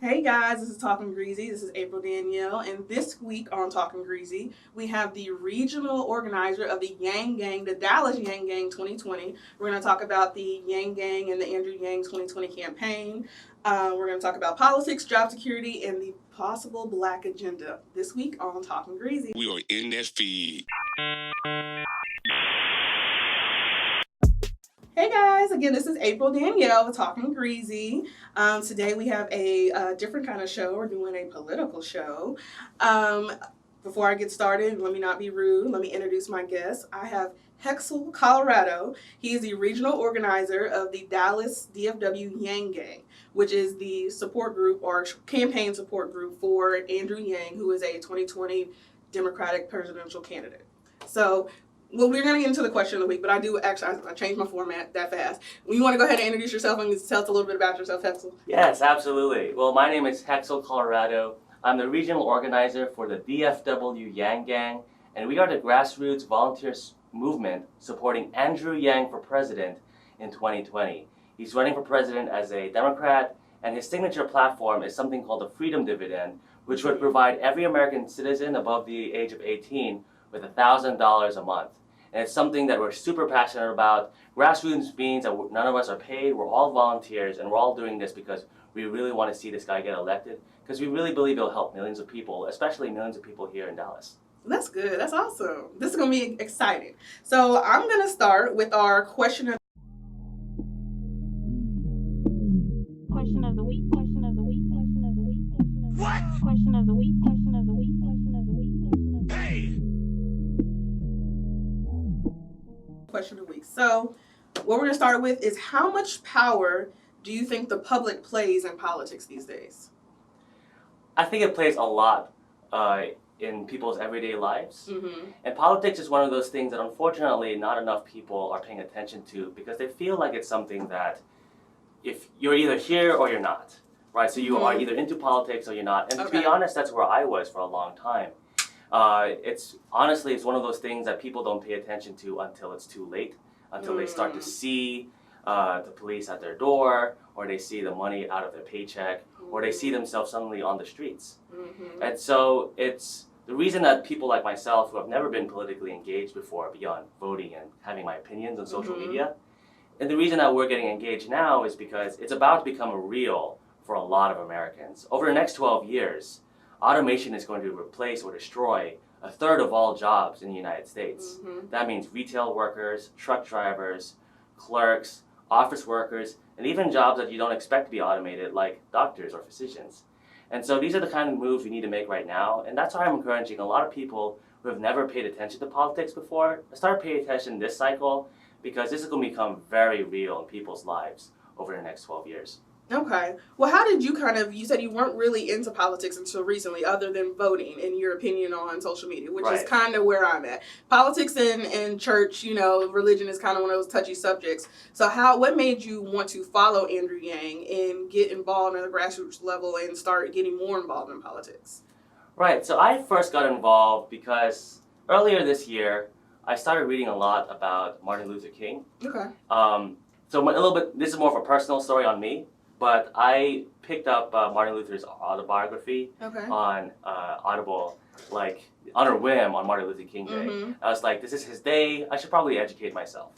Hey guys, this is Talking Greasy. This is April Danielle, and this week on Talking Greasy, we have the regional organizer of the Yang Gang, the Dallas Yang Gang 2020. We're going to talk about the Yang Gang and the Andrew Yang 2020 campaign. We're going to talk about politics, job security, and the possible Black agenda this week on Talking Greasy. We are in that feed. Hey guys, again, this is April Danielle with Talking Greasy. Today we have a different kind of show. We're doing a political show. Before I get started, let me not be rude. Let me introduce my guest. I have Hexel Colorado. He is the regional organizer of the Dallas DFW Yang Gang, which is the support group or campaign support group for Andrew Yang, who is a 2020 Democratic presidential candidate. So, well, we're going to get into the question of the week, but I changed my format that fast. You want to go ahead and introduce yourself and tell us a little bit about yourself, Hexel? Yes, absolutely. Well, my name is Hexel Colorado. I'm the regional organizer for the DFW Yang Gang, and we are the grassroots volunteers movement supporting Andrew Yang for president in 2020. He's running for president as a Democrat, and his signature platform is something called the Freedom Dividend, which would provide every American citizen above the age of 18 with $1,000 a month. And it's something that we're super passionate about. Grassroots means that none of us are paid, we're all volunteers, and we're all doing this because we really want to see this guy get elected, because we really believe it'll help millions of people, especially millions of people here in Dallas. That's good. That's awesome. This is going to be exciting. So I'm going to start with our question of the week. What? Question of the week. Hey! question of the week. So what we're going to start with is, how much power do you think the public plays in politics these days? I think it plays a lot in people's everyday lives. Mm-hmm. And politics is one of those things that unfortunately not enough people are paying attention to, because they feel like it's something that if you're either here or you're not, right? So you are either into politics or you're not. And to be honest, that's where I was for a long time. It's one of those things that people don't pay attention to until it's too late, until they start to see the police at their door, or they see the money out of their paycheck, or they see themselves suddenly on the streets. And so it's the reason that people like myself, who have never been politically engaged before beyond voting and having my opinions on social media, and the reason that we're getting engaged now is because it's about to become real for a lot of Americans. Over the next 12 years, automation is going to replace or destroy a third of all jobs in the United States. That means retail workers, truck drivers, clerks, office workers, and even jobs that you don't expect to be automated, like doctors or physicians. And so these are the kind of moves we need to make right now, and that's why I'm encouraging a lot of people who have never paid attention to politics before to start paying attention this cycle, because this is going to become very real in people's lives over the next 12 years. Okay. Well, how did you said you weren't really into politics until recently, other than voting, in your opinion, on social media, which is kind of where I'm at. Politics and church, religion is kind of one of those touchy subjects. So what made you want to follow Andrew Yang and get involved on the grassroots level and start getting more involved in politics? Right. So I first got involved because earlier this year, I started reading a lot about Martin Luther King. Okay. So a little bit, this is more of a personal story on me. But I picked up Martin Luther's autobiography on Audible, like on a whim on Martin Luther King Day. I was like, this is his day, I should probably educate myself.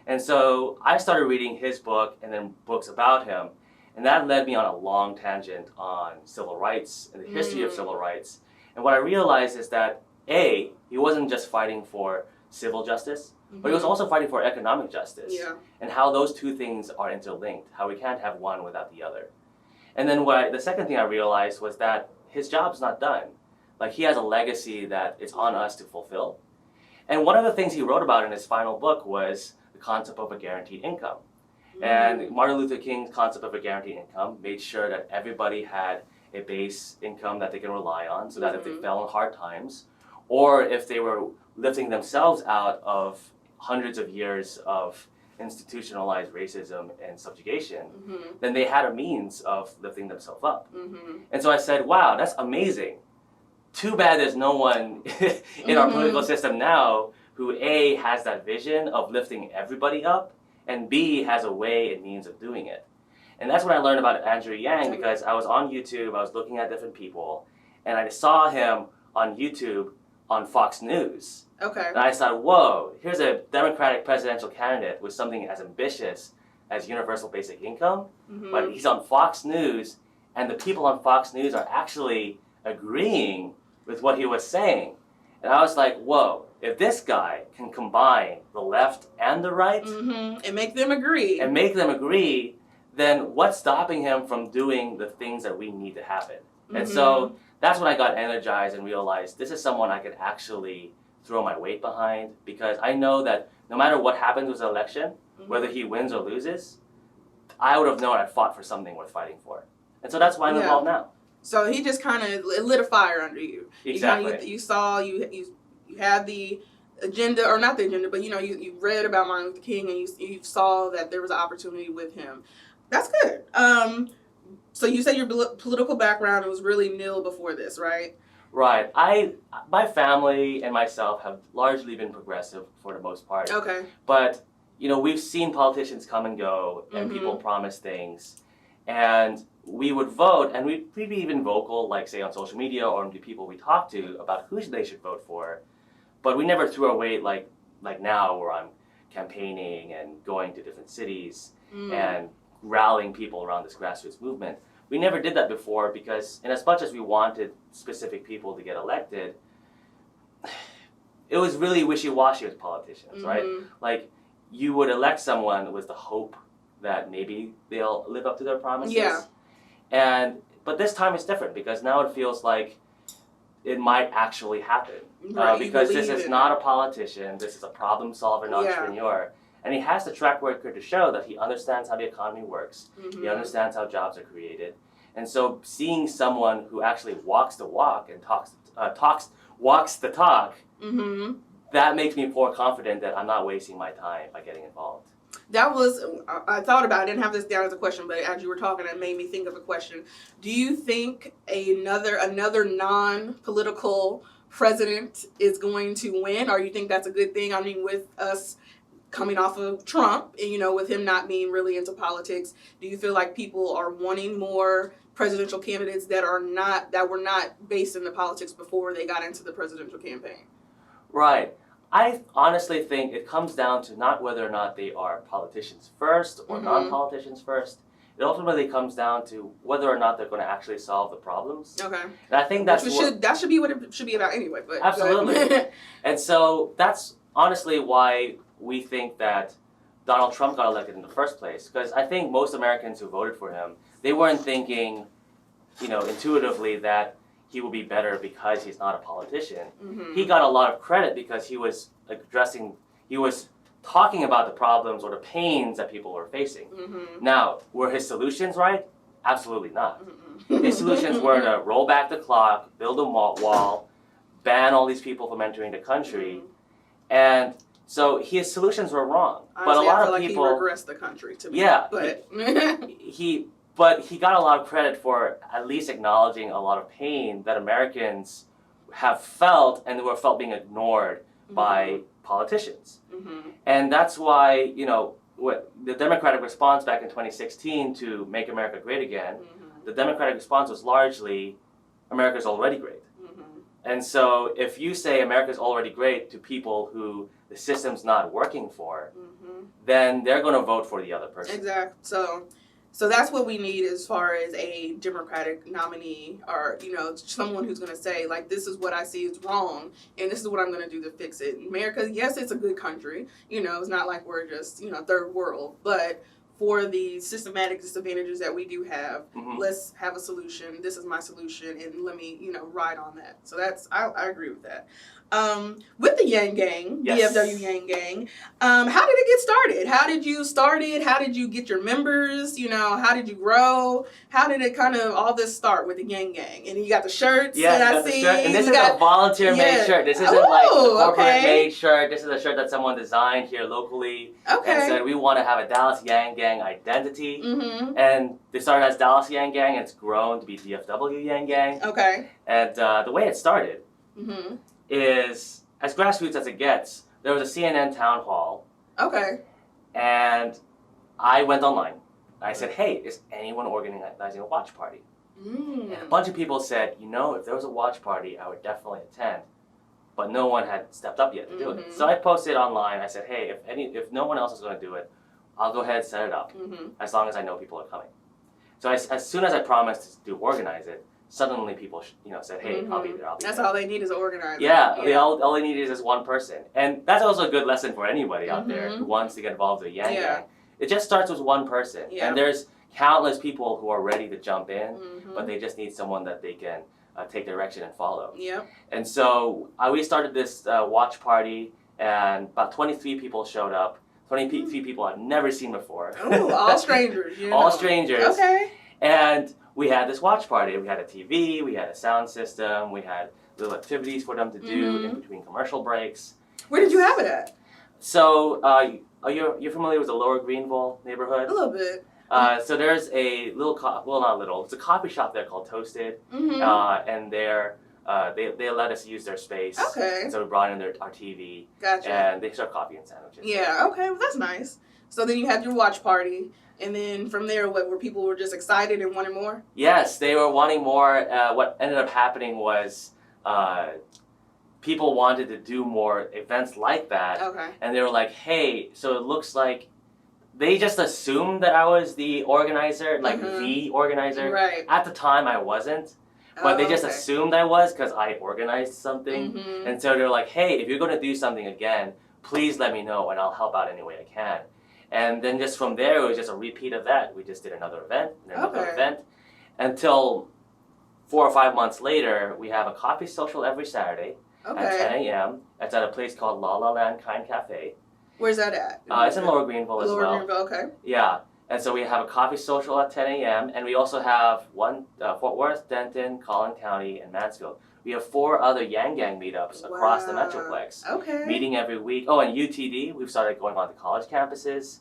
And so I started reading his book and then books about him. And that led me on a long tangent on civil rights and the history of civil rights. And what I realized is that, A, he wasn't just fighting for civil justice, but he was also fighting for economic justice, and how those two things are interlinked, how we can't have one without the other. And then the second thing I realized was that his job's not done. Like, he has a legacy that it's on us to fulfill. And one of the things he wrote about in his final book was the concept of a guaranteed income. And Martin Luther King's concept of a guaranteed income made sure that everybody had a base income that they can rely on, so that if they fell in hard times, or if they were lifting themselves out of hundreds of years of institutionalized racism and subjugation, then they had a means of lifting themselves up. And so I said, wow, that's amazing. Too bad there's no one in our political system now who A, has that vision of lifting everybody up, and B, has a way and means of doing it. And that's when I learned about Andrew Yang, because I was on YouTube, I was looking at different people, and I saw him on YouTube on Fox News. Okay. And I thought, whoa, here's a Democratic presidential candidate with something as ambitious as universal basic income, but he's on Fox News, and the people on Fox News are actually agreeing with what he was saying. And I was like, whoa, if this guy can combine the left and the right and make them agree, then what's stopping him from doing the things that we need to happen? And so that's when I got energized and realized this is someone I could actually throw my weight behind, because I know that no matter what happens with the election, whether he wins or loses, I would have known I'd fought for something worth fighting for. And so that's why I'm involved now. So he just kind of lit a fire under you. Exactly. You saw, you had the agenda, or not the agenda, but you read about Martin Luther King, and you saw that there was an opportunity with him. That's good. So you said your political background was really nil before this, right? Right. My family and myself have largely been progressive for the most part. Okay. But, we've seen politicians come and go, and people promise things, and we would vote, and we'd be even vocal, like, say, on social media or the people we talk to about who they should vote for. But we never threw our weight like now, where I'm campaigning and going to different cities and rallying people around this grassroots movement. We never did that before, because in as much as we wanted specific people to get elected, it was really wishy-washy with politicians, right? Like, you would elect someone with the hope that maybe they'll live up to their promises. Yeah. But this time it's different, because now it feels like it might actually happen. Right, because this is not a politician, this is a problem solver and entrepreneur. And he has the track record to show that he understands how the economy works, he understands how jobs are created. And so seeing someone who actually walks the walk and walks the talk, that makes me more confident that I'm not wasting my time by getting involved. That was, I thought about it, I didn't have this down as a question, but as you were talking, it made me think of a question. Do you think another non-political president is going to win, or you think that's a good thing? I mean, with us coming off of Trump, and with him not being really into politics, do you feel like people are wanting more presidential candidates that were not based in the politics before they got into the presidential campaign? Right. I honestly think it comes down to not whether or not they are politicians first or non-politicians first. It ultimately comes down to whether or not they're going to actually solve the problems. Okay. And I think that should be what it should be about anyway. But absolutely. And so that's honestly why we think that Donald Trump got elected in the first place, because I think most Americans who voted for him, they weren't thinking, intuitively that he will be better because he's not a politician. He got a lot of credit because he was talking about the problems or the pains that people were facing. Now, were his solutions right? Absolutely not. His solutions were to roll back the clock, build a wall, ban all these people from entering the country, and so his solutions were wrong. Honestly, but a lot I feel of people, like he regressed the country to me. Yeah, but But he got a lot of credit for at least acknowledging a lot of pain that Americans have felt and were felt being ignored by politicians. And that's why, the Democratic response back in 2016 to Make America Great Again, the Democratic response was largely, America's already great. And so if you say America's already great to people who the system's not working for, then they're going to vote for the other person. Exactly. So that's what we need as far as a Democratic nominee, or, someone who's going to say, like, this is what I see is wrong, and this is what I'm going to do to fix it. America, yes, it's a good country. It's not like we're just, third world. But for the systematic disadvantages that we do have, let's have a solution. This is my solution, and let me, ride on that. So I agree with that. With the Yang Gang, DFW Yang Gang, how did it get started? How did you start it? How did you get your members? How did you grow? How did it kind of all this start with the Yang Gang? And you got the shirts that I see. And this is a volunteer-made shirt. This isn't like a corporate-made shirt. This is a shirt that someone designed here locally and said, we want to have a Dallas Yang Gang identity. And they started as Dallas Yang Gang, and it's grown to be DFW Yang Gang. And the way it started is as grassroots as it gets. There was a CNN town hall. And I went online I said, hey, is anyone organizing a watch party? Mm. And a bunch of people said, if there was a watch party, I would definitely attend. But no one had stepped up yet to do it. So I posted online. I said, hey, if no one else is going to do it, I'll go ahead and set it up as long as I know people are coming. So as soon as I promised to organize it, suddenly people said, hey, I'll be there. That's all they need is an organizer. Yeah. All they need is this one person. And that's also a good lesson for anybody out there who wants to get involved with a Yang Gang. It just starts with one person. Yeah. And there's countless people who are ready to jump in, but they just need someone that they can take direction and follow. Yep. And so we started this watch party, and about 23 people showed up. 23 people I've never seen before. Oh, all strangers. All strangers. Okay. And we had this watch party. We had a TV, we had a sound system, we had little activities for them to do in between commercial breaks. Where did you have it at? So, you're familiar with the Lower Greenville neighborhood? A little bit. So there's a little, not little, it's a coffee shop there called Toasted, and they let us use their space. Okay. And so we brought in our TV. Gotcha. And they serve coffee and sandwiches. Yeah, okay, well that's nice. So then you had your watch party, and then from there, where people were just excited and wanted more? Yes, they were wanting more. What ended up happening was people wanted to do more events like that. Okay. And they were like, hey, so it looks like they just assumed that I was the organizer, like the organizer. Right. At the time, I wasn't. But they just assumed I was because I organized something. And so they're like, hey, if you're going to do something again, please let me know and I'll help out any way I can. And then just from there, it was just a repeat of that. We just did another event and another event until 4 or 5 months later, we have a coffee social every Saturday at 10 a.m. It's at a place called La La Land Kind Cafe. Where's that at? It's in Lower Greenville as well. Lower Greenville, okay. Yeah. And so we have a coffee social at 10 a.m. and we also have one Fort Worth, Denton, Collin County, and Mansfield. We have 4 other Yang Gang meetups across the Metroplex. Okay. Meeting every week. Oh, and UTD, we've started going on to college campuses.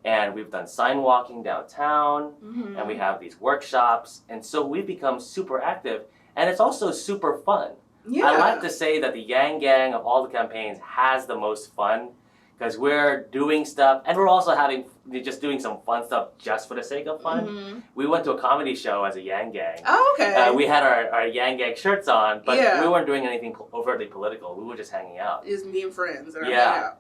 And we've done sign walking downtown. And we have these workshops. And so we've become super active. And it's also super fun. Yeah. I like to say that the Yang Gang of all the campaigns has the most fun. Because we're doing stuff, and we're also just doing some fun stuff just for the sake of fun. We went to a comedy show as a Yang Gang. Oh, okay. We had our Yang Gang shirts on, but we weren't doing anything overtly political. We were just hanging out. Just being friends.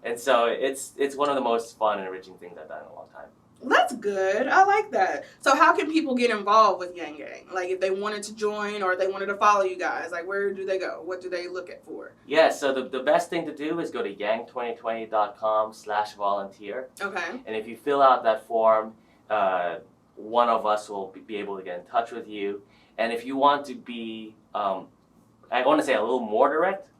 And so it's one of the most fun and enriching things I've done in a long time. Well, that's good. I like that. So how can people get involved with Yang Gang? Like if they wanted to join or they wanted to follow you guys, like where do they go? What do they look at for? Yeah, so the best thing to do is go to yang2020.com/volunteer. Okay. And if you fill out that form, one of us will be able to get in touch with you. And if you want to be, I want to say a little more direct,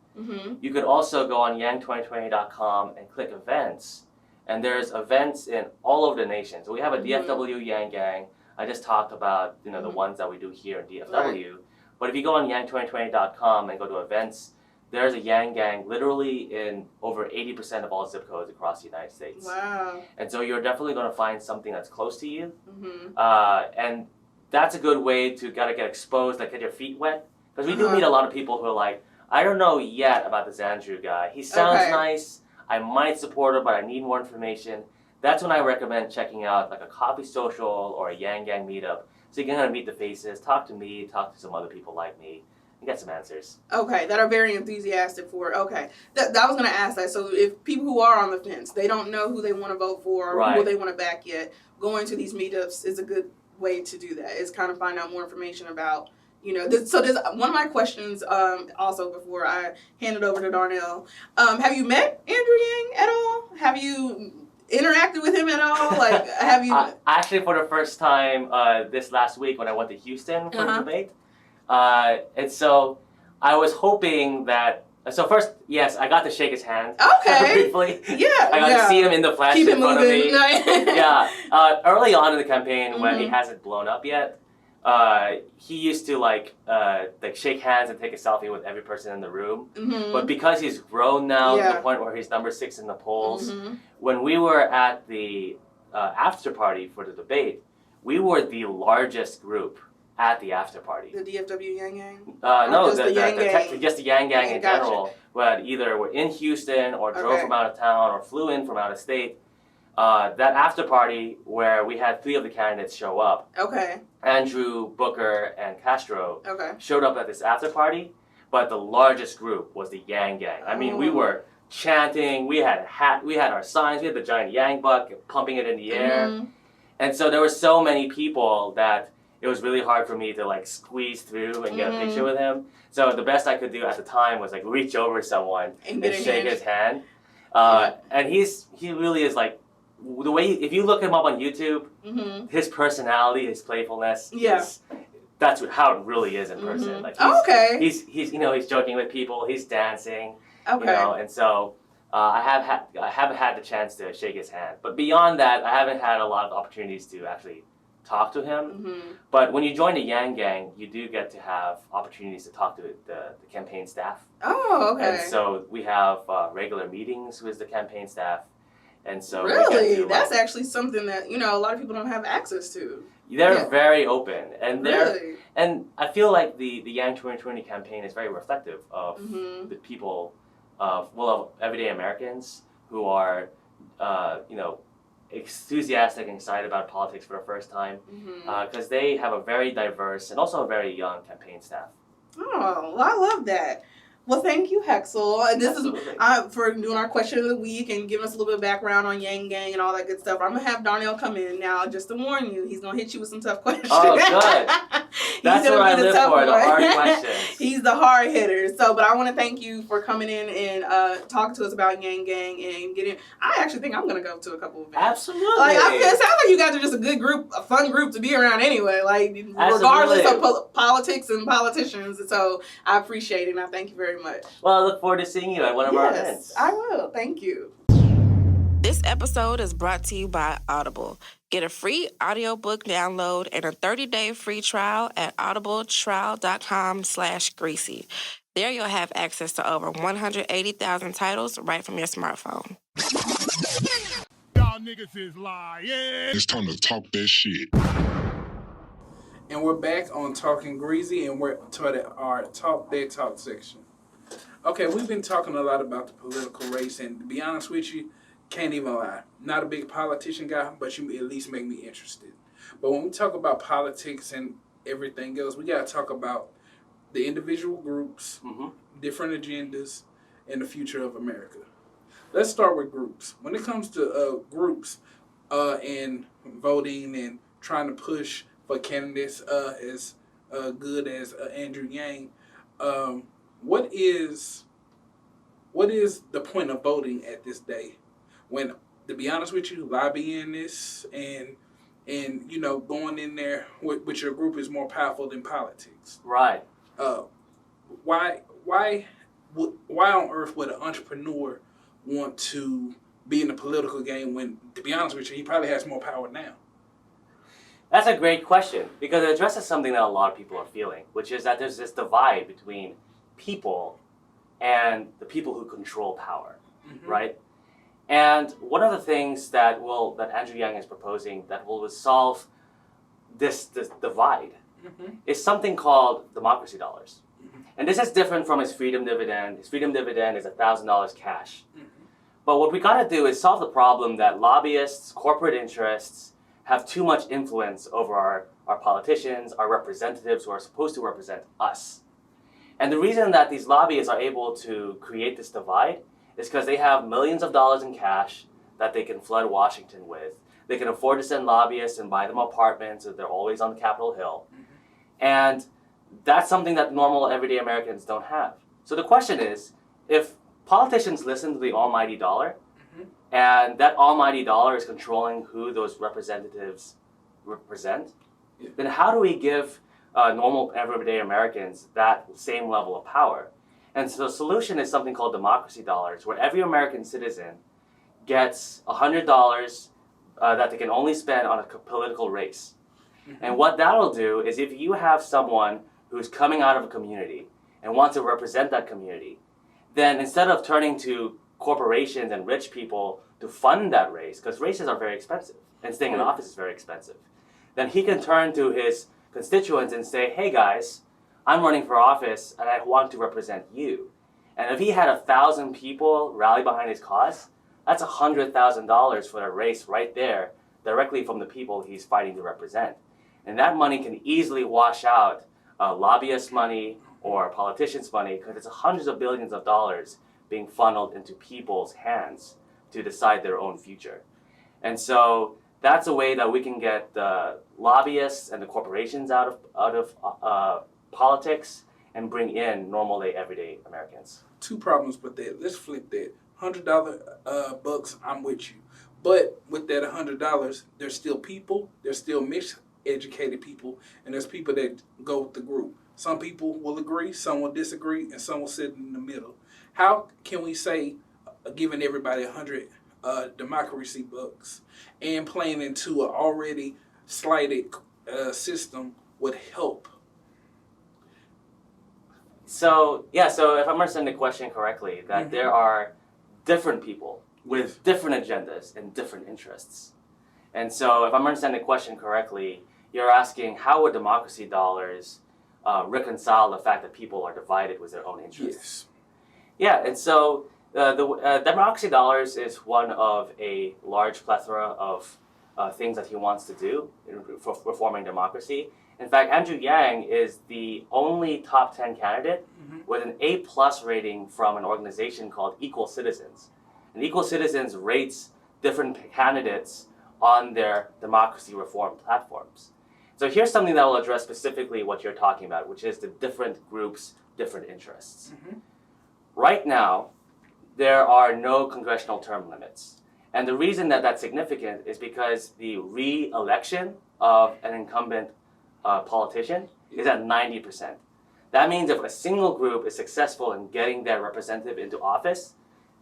you could also go on yang2020.com and click events. And there's events in all over the nation. So we have a DFW Yang Gang. I just talked about the ones that we do here in DFW. Right. But if you go on yang2020.com and go to events, there's a Yang Gang literally in over 80% of all zip codes across the United States. Wow. And so you're definitely going to find something that's close to you. And that's a good way to get exposed, like get your feet wet. Because we do meet a lot of people who are like, I don't know yet about this Andrew guy. He sounds nice. I might support him, but I need more information. That's when I recommend checking out like a coffee social or a Yang Gang meetup. So you can kind of meet the faces, talk to me, talk to some other people like me, and get some answers. Okay, that are very enthusiastic for it. Okay, that I was going to ask that. So if people who are on the fence, they don't know who they want to vote for or who they want to back yet, going to these meetups is a good way to do that. It's kind of find out more information about so there's one of my questions also before I hand it over to Darnell. Have you met Andrew Yang at all? Have you interacted with him at all? Like, have you? Actually, for the first time this last week when I went to Houston for the debate. And so I was hoping that. So first, yes, I got to shake his hand. Okay. Briefly. Yeah. I got to see him in the flesh in front of me. Yeah. Early on in the campaign when he hasn't blown up yet. He used to like shake hands and take a selfie with every person in the room. But because he's grown now to the point where he's number 6 in the polls, when we were at the after party for the debate, we were the largest group at the after party. The DFW Yang Gang? No, just the Yang Gang in general. But either were in Houston or drove from out of town or flew in from out of state. that after party where we had 3 of the candidates show up, Okay. Andrew, Booker, and Castro Okay. showed up at this after party, but the largest group was the Yang Gang. I mean, we were chanting, we had our signs, we had the giant Yang buck, pumping it in the air. Mm-hmm. And so there were so many people that it was really hard for me to like squeeze through and get a picture with him. So the best I could do at the time was like reach over someone and shake his hand. And he really is like, the way, if you look him up on YouTube, his personality, his playfulness, that's how it really is in person. Like he's he's joking with people, he's dancing, and so I haven't had the chance to shake his hand. But beyond that, I haven't had a lot of opportunities to actually talk to him. But when you join the Yang Gang, you do get to have opportunities to talk to the campaign staff. Oh, okay. And so we have regular meetings with the campaign staff. And so really, that's actually something that a lot of people don't have access to. They're very open, and and I feel like the Yang 2020 campaign is very reflective of the people of everyday Americans who are enthusiastic and excited about politics for the first time, because they have a very diverse and also a very young campaign staff. Oh, well, I love that. Well, thank you, Hexel. And this is for doing our question of the week and giving us a little bit of background on Yang Gang and all that good stuff. I'm going to have Darnell come in now just to warn you. He's going to hit you with some tough questions. Oh, good. That's what I live for, the hard questions. He's the hard hitter. But I want to thank you for coming in and talking to us about Yang Gang and getting. I actually think I'm going to go to a couple of events. Absolutely. Like, it sounds like you guys are just a good group, a fun group to be around anyway. Like, regardless of politics and politicians. So I appreciate it and I thank you very much. Well, I look forward to seeing you at one of our events. I will. Thank you. This episode is brought to you by Audible. Get a free audiobook download and a 30-day free trial at audibletrial.com/greasy. There you'll have access to over 180,000 titles right from your smartphone. Y'all niggas is lying. It's time to talk that shit. And we're back on Talking Greasy, and we're to our Talk That Talk section. Okay, we've been talking a lot about the political race, and to be honest with you, can't even lie. Not a big politician guy, but you at least make me interested. But when we talk about politics and everything else, we got to talk about the individual groups, different agendas, and the future of America. Let's start with groups. When it comes to groups and voting and trying to push for candidates as good as Andrew Yang, what is the point of voting at this day? When, to be honest with you, lobbying this and going in there with your group is more powerful than politics. Right. Why on earth would an entrepreneur want to be in the political game when, to be honest with you, he probably has more power now? That's a great question because it addresses something that a lot of people are feeling, which is that there's this divide between people and the people who control power, right? And one of the things that Andrew Yang is proposing that will solve this divide is something called democracy dollars. And this is different from his freedom dividend. His freedom dividend is $1,000 cash. But what we got to do is solve the problem that lobbyists, corporate interests have too much influence over our politicians, our representatives who are supposed to represent us. And the reason that these lobbyists are able to create this divide is because they have millions of dollars in cash that they can flood Washington with. They can afford to send lobbyists and buy them apartments so they're always on Capitol Hill. And that's something that normal everyday Americans don't have. So the question is, if politicians listen to the almighty dollar, and that almighty dollar is controlling who those representatives represent, then how do we give normal everyday Americans that same level of power? And so the solution is something called democracy dollars, where every American citizen gets $100 that they can only spend on a political race. And what that'll do is if you have someone who's coming out of a community and wants to represent that community, then instead of turning to corporations and rich people to fund that race, because races are very expensive and staying in office is very expensive, then he can turn to his constituents and say, hey guys, I'm running for office and I want to represent you. And if he had 1,000 people rally behind his cause, That's $100,000 for a race right there, directly from the people he's fighting to represent. And that money can easily wash out lobbyist money or politicians' money, because it's hundreds of billions of dollars being funneled into people's hands to decide their own future. And so that's a way that we can get the lobbyists and the corporations out of politics and bring in normal day, everyday Americans. Two problems with that. Let's flip that. $100 bucks, I'm with you. But with that $100, there's still people, there's still miseducated people, and there's people that go with the group. Some people will agree, some will disagree, and some will sit in the middle. How can we say giving everybody 100 democracy bucks and playing into an already slighted system would help? So if I'm understanding the question correctly, that there are different people with different agendas and different interests. And so if I'm understanding the question correctly, you're asking how would democracy dollars reconcile the fact that people are divided with their own interests? Yes. Yeah, and so the democracy dollars is one of a large plethora of things that he wants to do for reforming democracy. In fact, Andrew Yang is the only top 10 candidate with an A+ rating from an organization called Equal Citizens. And Equal Citizens rates different candidates on their democracy reform platforms. So here's something that will address specifically what you're talking about, which is the different groups, different interests. Right now, there are no congressional term limits. And the reason that that's significant is because the re-election of an incumbent politician is at 90%. That means if a single group is successful in getting their representative into office,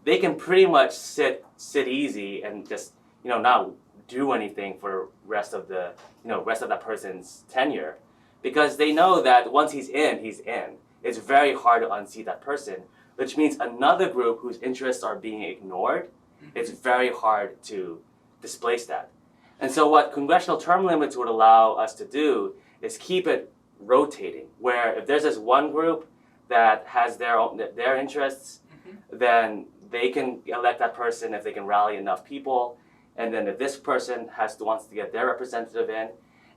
they can pretty much sit easy and just not do anything for rest of that person's tenure, because they know that once he's in, he's in. It's very hard to unseat that person, which means another group whose interests are being ignored, it's very hard to displace that. And so what congressional term limits would allow us to do is keep it rotating, where if there's this one group that has their interests, then they can elect that person if they can rally enough people. And then if this person wants to get their representative in,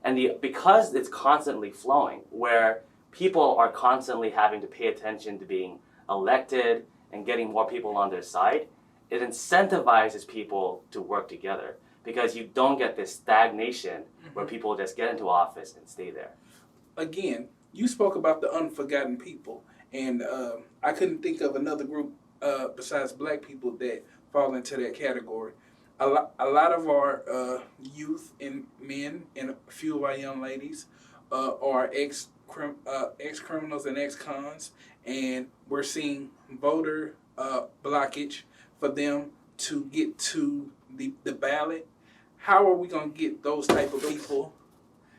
and because it's constantly flowing, where people are constantly having to pay attention to being elected and getting more people on their side, it incentivizes people to work together, because you don't get this stagnation where people just get into office and stay there. Again, you spoke about the unforgotten people, and I couldn't think of another group besides black people that fall into that category. A lot of our youth and men and a few of our young ladies are ex-criminals and ex-cons, and we're seeing voter blockage for them to get to the ballot. How are we going to get those type of people?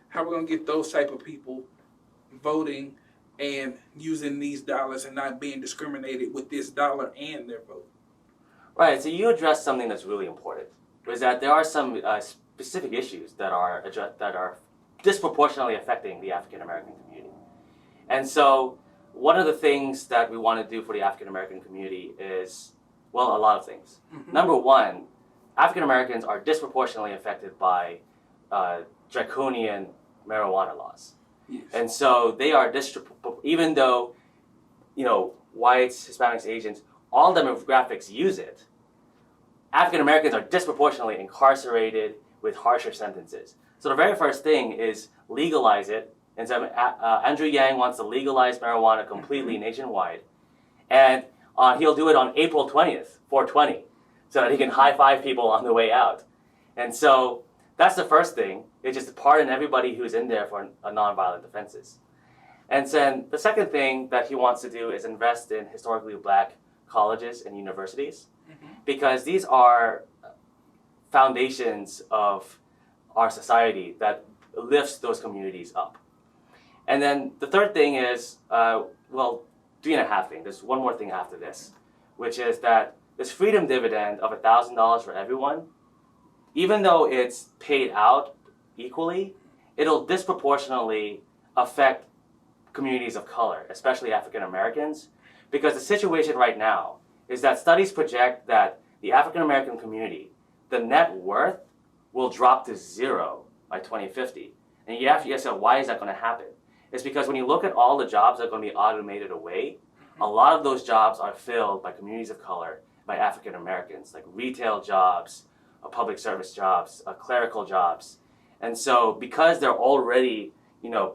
How are we going to get those type of people voting and using these dollars and not being discriminated with this dollar and their vote? Right, so you addressed something that's really important, is that there are some specific issues that are disproportionately affecting the African American community. And so one of the things that we want to do for the African American community is, well, a lot of things. Number one, African Americans are disproportionately affected by draconian marijuana laws. Yes. And so they are, even though, whites, Hispanics, Asians, all demographics use it, African Americans are disproportionately incarcerated with harsher sentences. So the very first thing is legalize it. And so Andrew Yang wants to legalize marijuana completely nationwide. And he'll do it on April 20th, 420, so that he can high-five people on the way out. And so that's the first thing. It's just to pardon everybody who's in there for nonviolent offenses. And then the second thing that he wants to do is invest in historically black colleges and universities, because these are foundations of our society that lifts those communities up. And then the third thing is, three and a half things. There's one more thing after this, which is that this freedom dividend of $1,000 for everyone, even though it's paid out equally, it'll disproportionately affect communities of color, especially African Americans, because the situation right now is that studies project that the African American community, the net worth will drop to 0 by 2050. And you have to ask yourself, why is that going to happen? It's because when you look at all the jobs that are going to be automated away, a lot of those jobs are filled by communities of color, by African Americans, like retail jobs, public service jobs, clerical jobs. And so because they're already,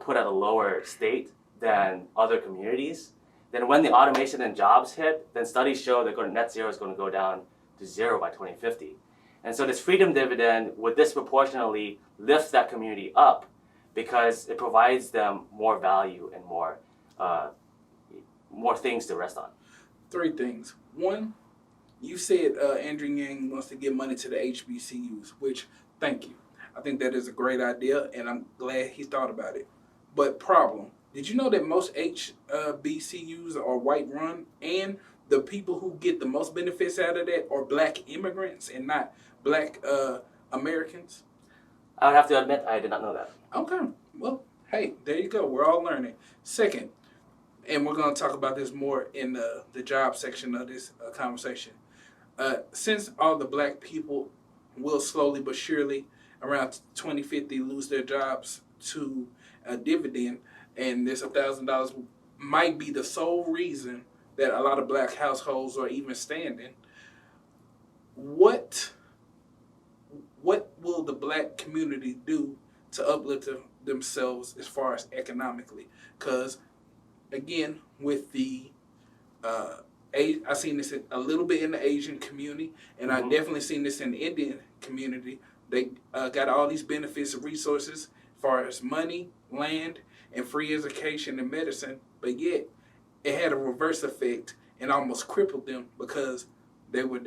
put at a lower state than other communities, then when the automation and jobs hit, then studies show that net zero is going to go down to 0 by 2050. And so this freedom dividend would disproportionately lift that community up because it provides them more value and more things to rest on. 3 things. 1, you said Andrew Yang wants to give money to the HBCUs, which, thank you. I think that is a great idea, and I'm glad he thought about it. But problem, did you know that most HBCUs are white-run, and the people who get the most benefits out of that are black immigrants and not black Americans? I would have to admit I did not know that. Okay. Well, hey, there you go. We're all learning. Second, and we're going to talk about this more in the job section of this conversation. Since all the black people will slowly but surely around 2050 lose their jobs to a dividend, and this $1,000 might be the sole reason that a lot of black households are even standing, what will the black community do to uplift themselves as far as economically? Because, again, with the I seen this a little bit in the Asian community, and I definitely seen this in the Indian community. They got all these benefits and resources as far as money, land, and free education and medicine, but yet it had a reverse effect and almost crippled them because they were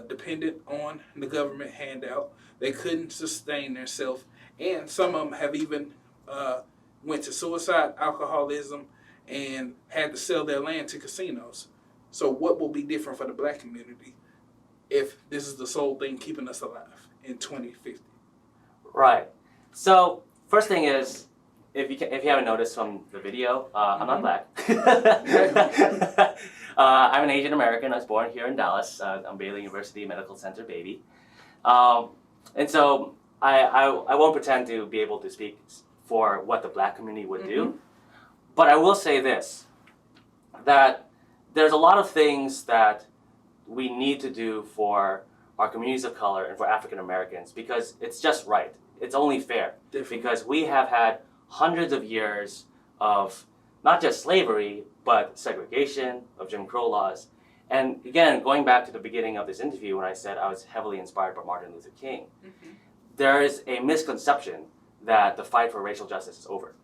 dependent on the government handout. They couldn't sustain themselves, and some of them have even went to suicide, alcoholism, and had to sell their land to casinos. So what will be different for the black community if this is the sole thing keeping us alive in 2050? Right. So first thing is, if you haven't noticed from the video, I'm not black. I'm an Asian American. I was born here in Dallas. I'm Baylor University Medical Center baby. And so I won't pretend to be able to speak for what the black community would do. But I will say this, that there's a lot of things that we need to do for our communities of color and for African Americans because it's just right. It's only fair. Definitely. Because we have had hundreds of years of not just slavery, but segregation, of Jim Crow laws. And again, going back to the beginning of this interview when I said I was heavily inspired by Martin Luther King, there is a misconception that the fight for racial justice is over.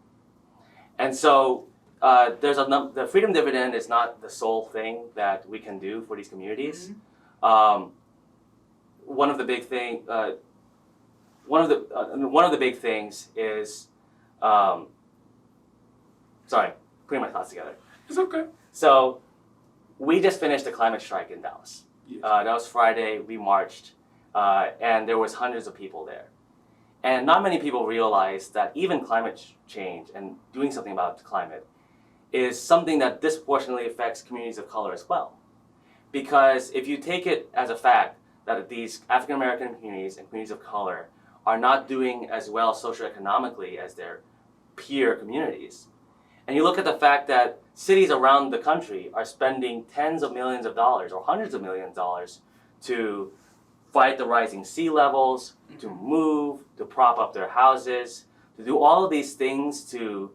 And so the freedom dividend is not the sole thing that we can do for these communities. One of the big things is, sorry, putting my thoughts together. It's okay. So we just finished a climate strike in Dallas. Yes. That was Friday. We marched, and there was hundreds of people there. And not many people realize that even climate change and doing something about the climate is something that disproportionately affects communities of color as well. Because if you take it as a fact that these African American communities and communities of color are not doing as well socioeconomically as their peer communities, and you look at the fact that cities around the country are spending tens of millions of dollars or hundreds of millions of dollars to fight the rising sea levels, to move, to prop up their houses, to do all of these things to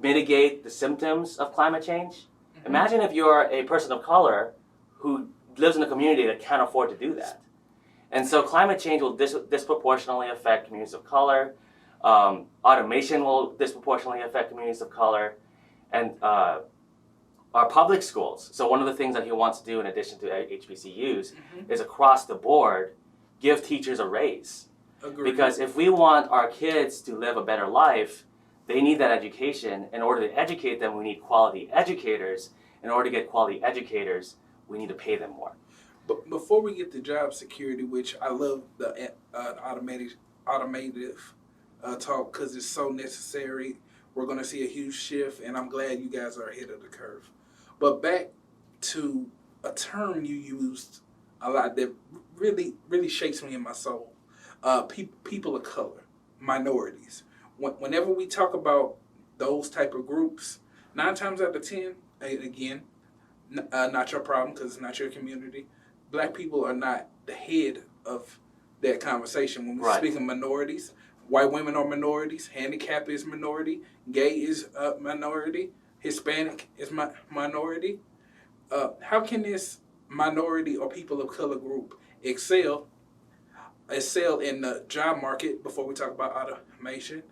mitigate the symptoms of climate change. Imagine if you're a person of color who lives in a community that can't afford to do that. And so climate change will disproportionately affect communities of color. Automation will disproportionately affect communities of color. And our public schools. So one of the things that he wants to do in addition to HBCUs is across the board, give teachers a raise. Agreed. Because if we want our kids to live a better life, they need that education. In order to educate them, we need quality educators. In order to get quality educators, we need to pay them more. But before we get to job security, which I love the automative talk because it's so necessary, we're going to see a huge shift, and I'm glad you guys are ahead of the curve. But back to a term you used a lot that really shakes me in my soul. People of color, minorities. Whenever we talk about those type of groups, 9 times out of 10, again, not your problem because it's not your community. Black people are not the head of that conversation. When we speak of minorities, white women are minorities, handicapped is minority, gay is a minority, Hispanic is minority. How can this minority or people of color group excel in the job market before we talk about automation?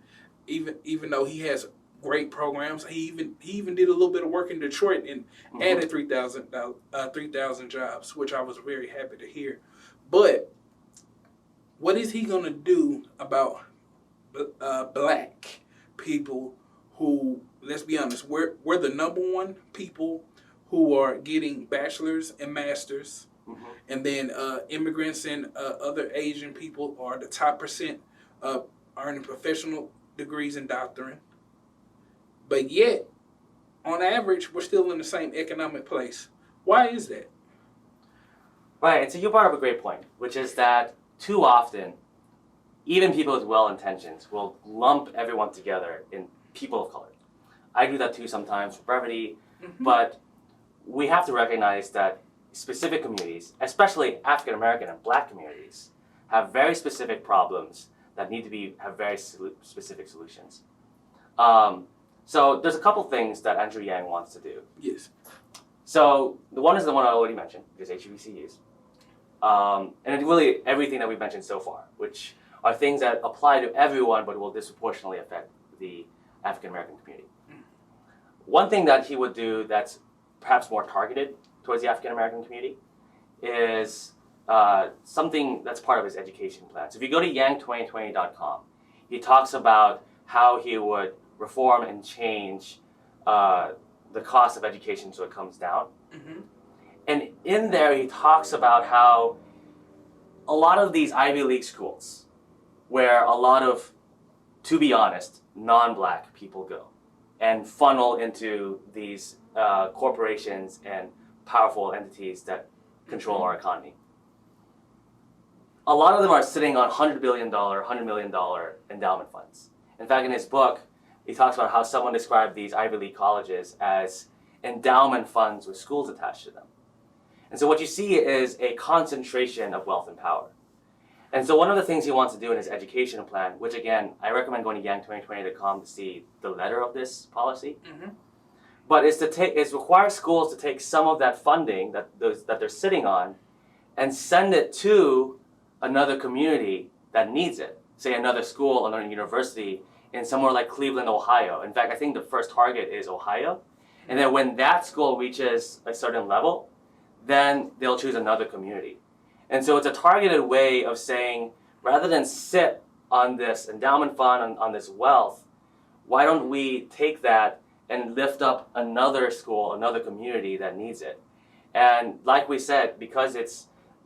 Even though he has great programs, he even did a little bit of work in Detroit and added 3,000 jobs, which I was very happy to hear. But what is he gonna do about black people who, let's be honest, we're the number one people who are getting bachelors and masters, and then immigrants and other Asian people are the top percent earning professional degrees in doctoring. But yet, on average, we're still in the same economic place. Why is that? Right, and so you brought up a great point, which is that too often, even people with well-intentions will lump everyone together in people of color. I do that too sometimes for brevity, but we have to recognize that specific communities, especially African American and Black communities, have very specific problems that need to have very specific solutions. So there's a couple things that Andrew Yang wants to do. Yes. So the one is the one I already mentioned, which is HBCUs. And it's really everything that we've mentioned so far, which are things that apply to everyone but will disproportionately affect the African American community. One thing that he would do that's perhaps more targeted towards the African American community is something that's part of his education plan. So if you go to yang2020.com, he talks about how he would reform and change the cost of education so it comes down. And in there, he talks about how a lot of these Ivy League schools, where a lot of, to be honest, non-Black people go and funnel into these corporations and powerful entities that control our economy. A lot of them are sitting on $100 billion, $100 million endowment funds. In fact, in his book, he talks about how someone described these Ivy League colleges as endowment funds with schools attached to them. And so what you see is a concentration of wealth and power. And so one of the things he wants to do in his education plan, which again, I recommend going to yang2020.com to see the letter of this policy, but is require schools to take some of that funding that they're sitting on and send it to another community that needs it. Say another school, another university in somewhere like Cleveland, Ohio. In fact, I think the first target is Ohio. And then when that school reaches a certain level, then they'll choose another community. And so it's a targeted way of saying, rather than sit on this endowment fund, on this wealth, why don't we take that and lift up another school, another community that needs it? And like we said, because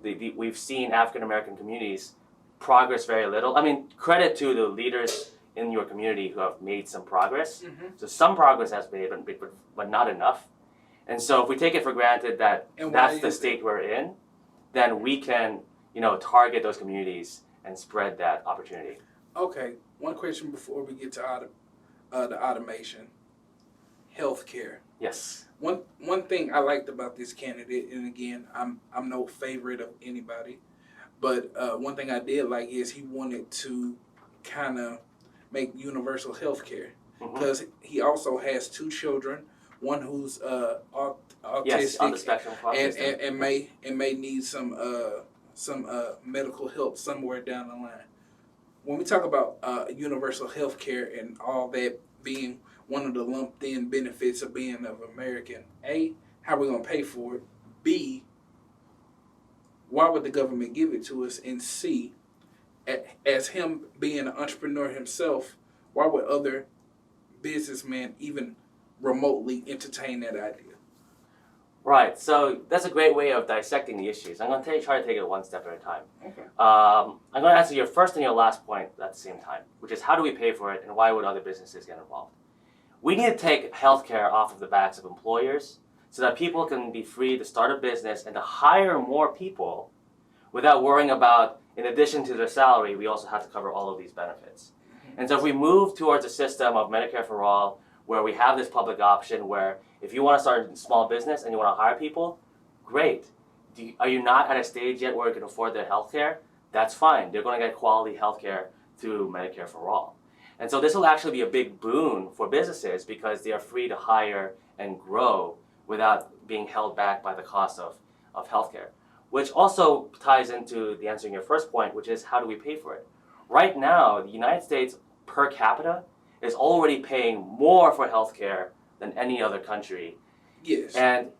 we've seen African American communities progress very little. I mean, credit to the leaders in your community who have made some progress. So some progress has been made, but not enough. And so if we take it for granted that that's the state we're in, then we can, target those communities and spread that opportunity. Okay, one question before we get to the automation. Healthcare. Yes. One thing I liked about this candidate, and again, I'm no favorite of anybody, but one thing I did like is he wanted to kind of make universal healthcare because he also has 2 children, one who's autistic, on the spectrum, and may need some medical help somewhere down the line. When we talk about universal health care and all that being one of the lumped in benefits of being of American, A, how are we going to pay for it? B, why would the government give it to us? And C, as him being an entrepreneur himself, why would other businessmen even remotely entertain that idea? Right, so that's a great way of dissecting the issues. I'm going to try to take it one step at a time. Okay. I'm going to answer your first and your last point at the same time, which is how do we pay for it and why would other businesses get involved? We need to take healthcare off of the backs of employers so that people can be free to start a business and to hire more people without worrying about, in addition to their salary, we also have to cover all of these benefits. And so if we move towards a system of Medicare for all, where we have this public option where if you want to start a small business and you want to hire people, great. Are you not at a stage yet where you can afford their health care? That's fine. They're going to get quality health care through Medicare for all. And so this will actually be a big boon for businesses because they are free to hire and grow without being held back by the cost of healthcare. Which also ties into the answering your first point, which is how do we pay for it? Right now, the United States per capita is already paying more for healthcare than any other country. Yes. And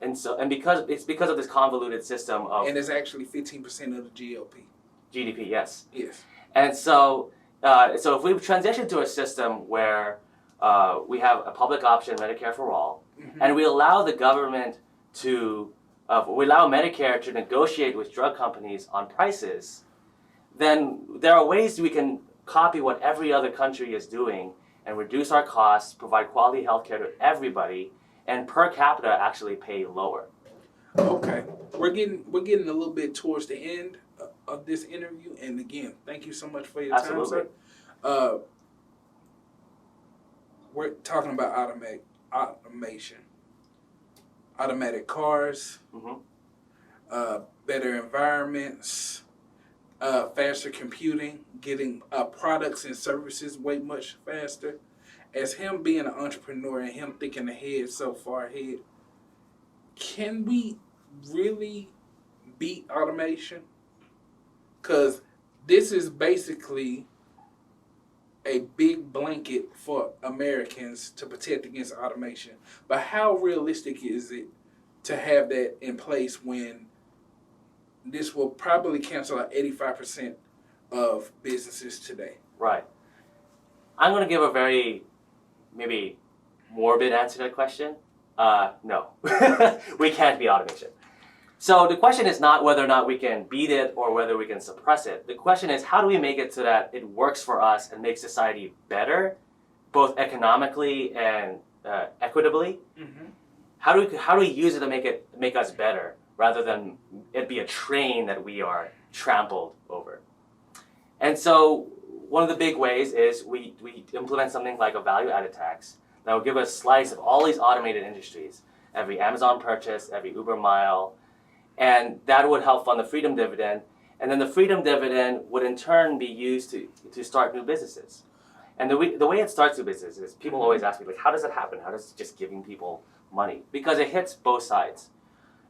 because of this convoluted system of, and it's actually 15% of the GDP, yes. Yes. And so if we transition to a system where we have a public option, Medicare for all, and we allow the government to we allow Medicare to negotiate with drug companies on prices, then there are ways we can copy what every other country is doing and reduce our costs, provide quality health care to everybody, and per capita actually pay lower. Okay. We're getting a little bit towards the end of this interview, and again, thank you so much for your time, sir. We're talking about automation. Automatic cars, better environments, faster computing, getting products and services way much faster. As him being an entrepreneur and him thinking ahead so far ahead, can we really beat automation? Because this is basically a big blanket for Americans to protect against automation. But how realistic is it to have that in place when this will probably cancel out 85% of businesses today? Right. I'm going to give a very maybe morbid answer to that question. No. We can't beat automation. So the question is not whether or not we can beat it or whether we can suppress it. The question is, how do we make it so that it works for us and makes society better, both economically and equitably? How do we use it to make us better rather than it be a train that we are trampled over? And so one of the big ways is we implement something like a value-added tax that will give us a slice of all these automated industries, every Amazon purchase, every Uber mile, and that would help fund the freedom dividend. And then the freedom dividend would in turn be used to start new businesses. And the way it starts new businesses is people always ask me, like, how does it happen? How does just giving people money? Because it hits both sides.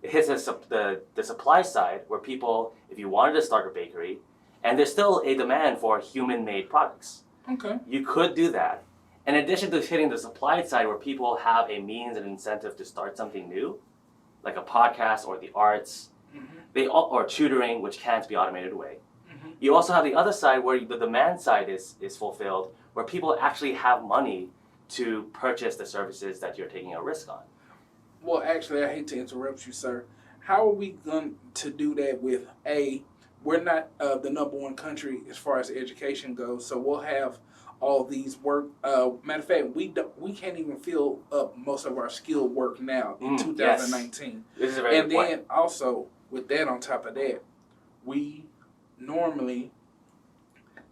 It hits the supply side where people, if you wanted to start a bakery, and there's still a demand for human-made products. Okay. You could do that. In addition to hitting the supply side where people have a means and incentive to start something new, like a podcast or the arts, or tutoring, which can't be automated away. You also have the other side where the demand side is fulfilled, where people actually have money to purchase the services that you're taking a risk on. Well, actually, I hate to interrupt you, sir. How are we going to do that with we're not the number one country as far as education goes, so we'll have all these work. Matter of fact, we can't even fill up most of our skilled work now in 2019. Yes. This is a very good point. And then also, with that on top of that, we normally,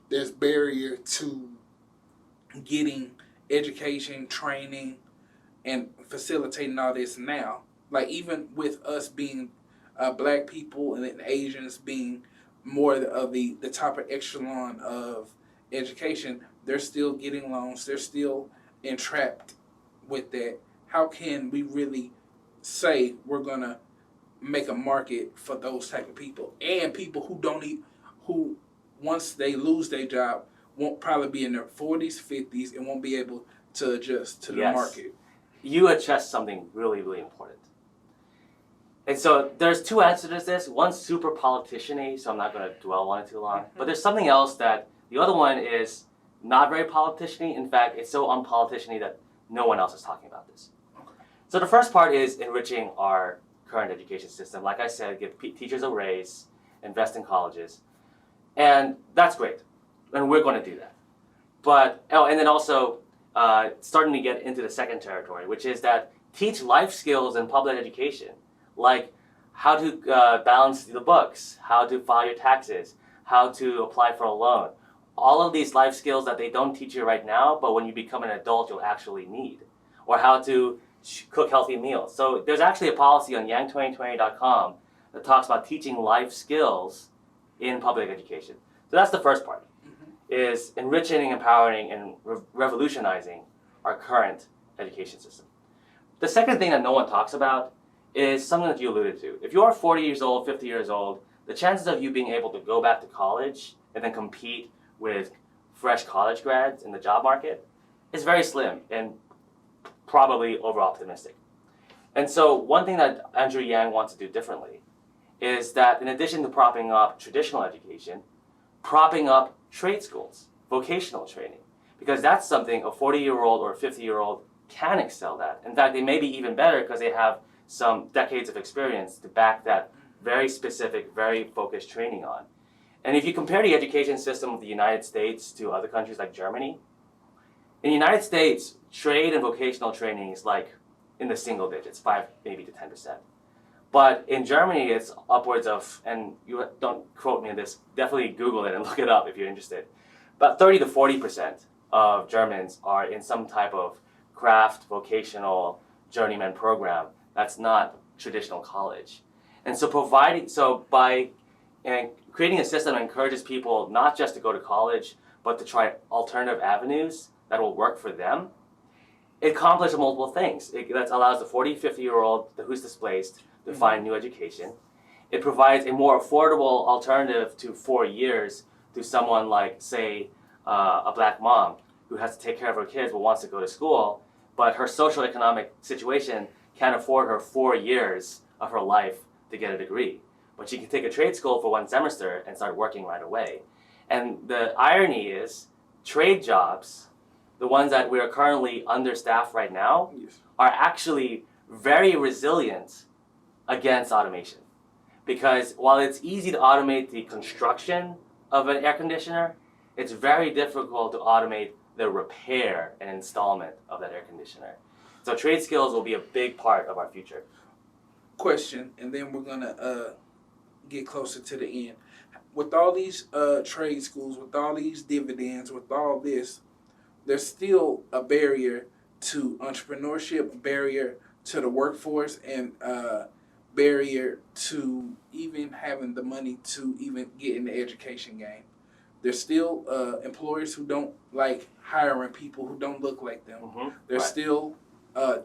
there's barrier to getting education, training, and facilitating all this now. Like even with us being black people and then Asians being more of the top echelon of education, they're still getting loans. They're still entrapped with that. How can we really say we're going to make a market for those type of people and people who once they lose their job won't probably be in their 40s, 50s and won't be able to adjust to the market? You addressed something really, really important. And so there's two answers to this. One's super politician-y, so I'm not going to dwell on it too long. But there's something else that the other one is not very politician-y. In fact, it's so unpolitician-y that no one else is talking about this. So the first part is enriching our current education system. Like I said, give teachers a raise, invest in colleges. And that's great. And we're going to do that. But, and then also starting to get into the second territory, which is that teach life skills in public education, like how to balance the books, how to file your taxes, how to apply for a loan. All of these life skills that they don't teach you right now, but when you become an adult, you'll actually need. Or how to cook healthy meals. So there's actually a policy on yang2020.com that talks about teaching life skills in public education. So that's the first part, is enriching, empowering, and revolutionizing our current education system. The second thing that no one talks about is something that you alluded to. If you're 40 years old, 50 years old, the chances of you being able to go back to college and then compete with fresh college grads in the job market is very slim and probably over-optimistic. And so one thing that Andrew Yang wants to do differently is that in addition to propping up traditional education, propping up trade schools, vocational training, because that's something a 40-year-old or a 50-year-old can excel at. In fact, they may be even better because they have some decades of experience to back that very specific, very focused training on. And if you compare the education system of the United States to other countries like Germany, in the United States, trade and vocational training is like in the single digits, 5 maybe to 10%. But in Germany, it's upwards of, and you don't quote me on this, definitely Google it and look it up if you're interested. About 30 to 40% of Germans are in some type of craft, vocational, journeyman program that's not traditional college. And so by creating a system that encourages people not just to go to college, but to try alternative avenues that will work for them, it accomplishes multiple things. That allows the 40, 50-year-old who's displaced to find new education. It provides a more affordable alternative to 4 years to someone like, say, a black mom who has to take care of her kids but wants to go to school, but her social economic situation can't afford her 4 years of her life to get a degree. But she can take a trade school for 1 semester and start working right away. And the irony is, trade jobs, the ones that we are currently understaffed right now, are actually very resilient against automation. Because while it's easy to automate the construction of an air conditioner, it's very difficult to automate the repair and installment of that air conditioner. So trade skills will be a big part of our future. Question, and then we're gonna get closer to the end. With all these trade schools, with all these dividends, with all this, there's still a barrier to entrepreneurship, a barrier to the workforce, and barrier to even having the money to even get in the education game. There's still employers who don't like hiring people who don't look like them. There's still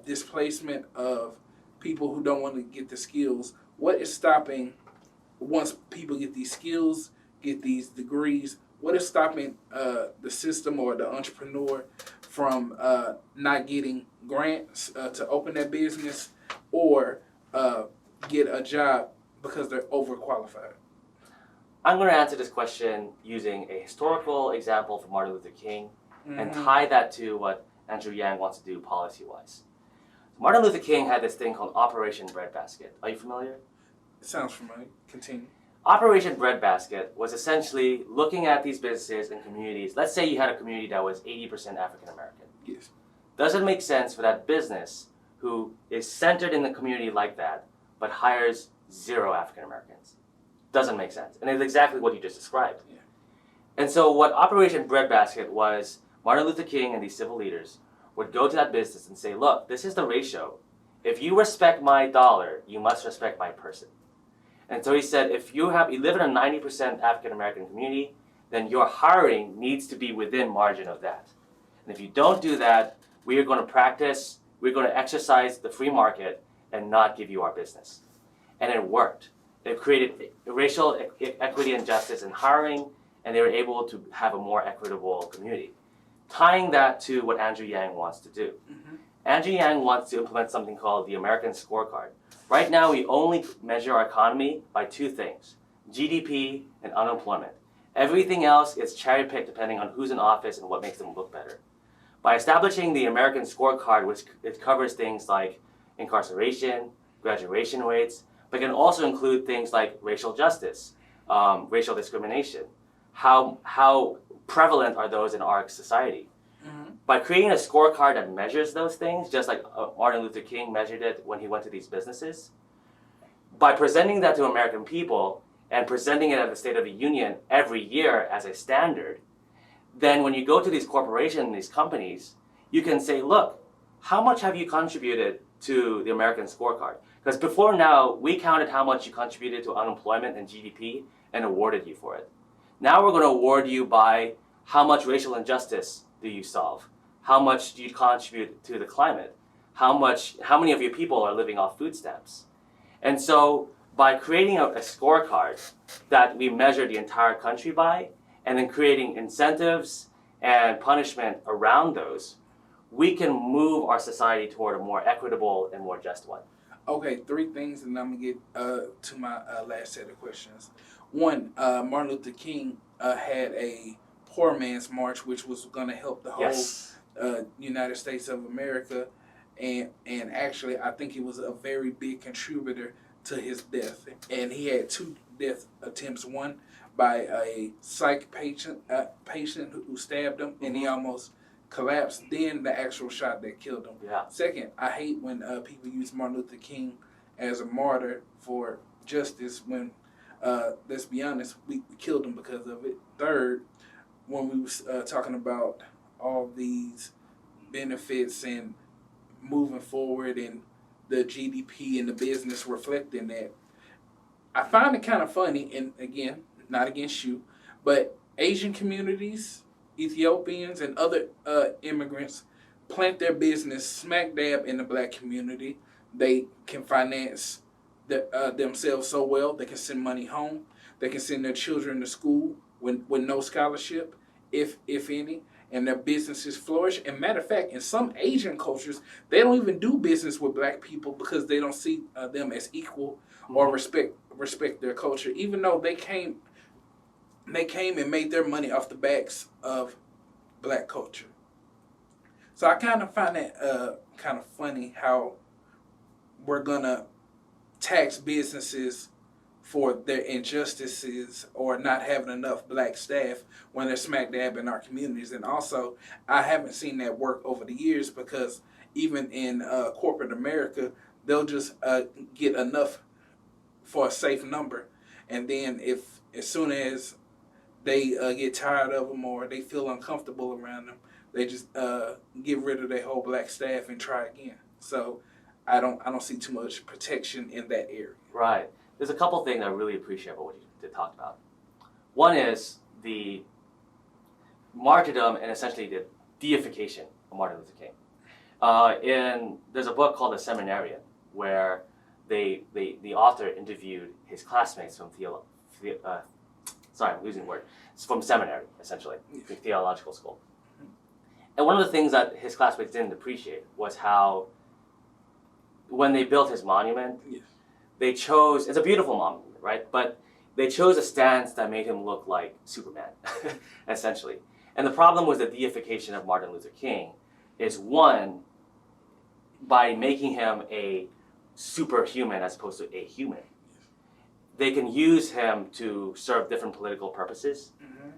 displacement of people who don't want to get the skills. What is stopping, once people get these skills, get these degrees, what is stopping the system or the entrepreneur from not getting grants to open that business or get a job because they're overqualified? I'm going to answer this question using a historical example from Martin Luther King and tie that to what Andrew Yang wants to do policy-wise. Martin Luther King had this thing called Operation Breadbasket. Are you familiar? It sounds familiar. Continue. Operation Breadbasket was essentially looking at these businesses and communities. Let's say you had a community that was 80% African American. Yes. Does it make sense for that business who is centered in the community like that, but hires 0 African Americans? Doesn't make sense. And it's exactly what you just described. Yeah. And so what Operation Breadbasket was, Martin Luther King and these civil leaders would go to that business and say, look, this is the ratio. If you respect my dollar, you must respect my person. And so he said, if you live in a 90% African American community, then your hiring needs to be within margin of that. And if you don't do that, we're going to exercise the free market and not give you our business. And it worked. It created racial equity and justice in hiring, and they were able to have a more equitable community. Tying that to what Andrew Yang wants to do. Andrew Yang wants to implement something called the American Scorecard. Right now, we only measure our economy by 2 things, GDP and unemployment. Everything else is cherry-picked depending on who's in office and what makes them look better. By establishing the American Scorecard, which it covers things like incarceration, graduation rates, but can also include things like racial justice, racial discrimination. How prevalent are those in our society? by creating a scorecard that measures those things, just like Martin Luther King measured it when he went to these businesses, by presenting that to American people and presenting it at the State of the Union every year as a standard, then when you go to these corporations, these companies, you can say, look, how much have you contributed to the American scorecard? Because before now, we counted how much you contributed to unemployment and GDP and awarded you for it. Now we're going to award you by how much racial injustice do you solve? How much do you contribute to the climate? How many of your people are living off food stamps? And so by creating a scorecard that we measure the entire country by, and then creating incentives and punishment around those, we can move our society toward a more equitable and more just one. Okay, 3 things, and I'm going to get to my last set of questions. One, Martin Luther King had a poor man's march, which was going to help the whole United States of America. And actually, I think it was a very big contributor to his death. And he had 2 death attempts. One by a psych patient who stabbed him, and he almost collapsed. Then the actual shot that killed him. Yeah. Second, I hate when people use Martin Luther King as a martyr for justice when, let's be honest, we killed him because of it. Third, when we was talking about all these benefits and moving forward and the GDP and the business reflecting that, I find it kind of funny, and again, not against you, but Asian communities, Ethiopians, and other immigrants plant their business smack dab in the black community. They can finance themselves so well. They can send money home. They can send their children to school with no scholarship, if any, and their businesses flourish. And matter of fact, in some Asian cultures, they don't even do business with black people because they don't see them as equal or respect their culture, even though they came and made their money off the backs of black culture. So I kind of find that kind of funny how we're gonna tax businesses for their injustices or not having enough black staff when they're smack dab in our communities. And also, I haven't seen that work over the years, because even in corporate America, they'll just get enough for a safe number, and then as soon as they get tired of them or they feel uncomfortable around them, they just get rid of their whole black staff and try again. So I don't see too much protection in that area. Right. There's a couple things I really appreciate about what you talked about. One is the martyrdom and essentially the deification of Martin Luther King. There's a book called The Seminarian, where the author interviewed his classmates from from seminary, essentially, the theological school. And one of the things that his classmates didn't appreciate was how, when they built his monument, they chose, it's a beautiful monument, right? But they chose a stance that made him look like Superman, essentially. And the problem with the deification of Martin Luther King is, one, by making him a superhuman as opposed to a human, they can use him to serve different political purposes. Mm-hmm.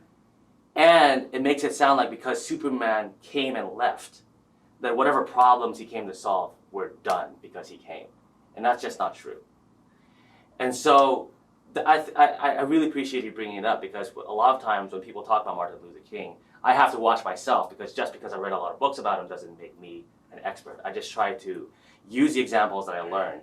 And it makes it sound like because Superman came and left, that whatever problems he came to solve were done because he came. And that's just not true. And so I really appreciate you bringing it up, because a lot of times when people talk about Martin Luther King, I have to watch myself, because just because I read a lot of books about him doesn't make me an expert. I just try to use the examples that I learned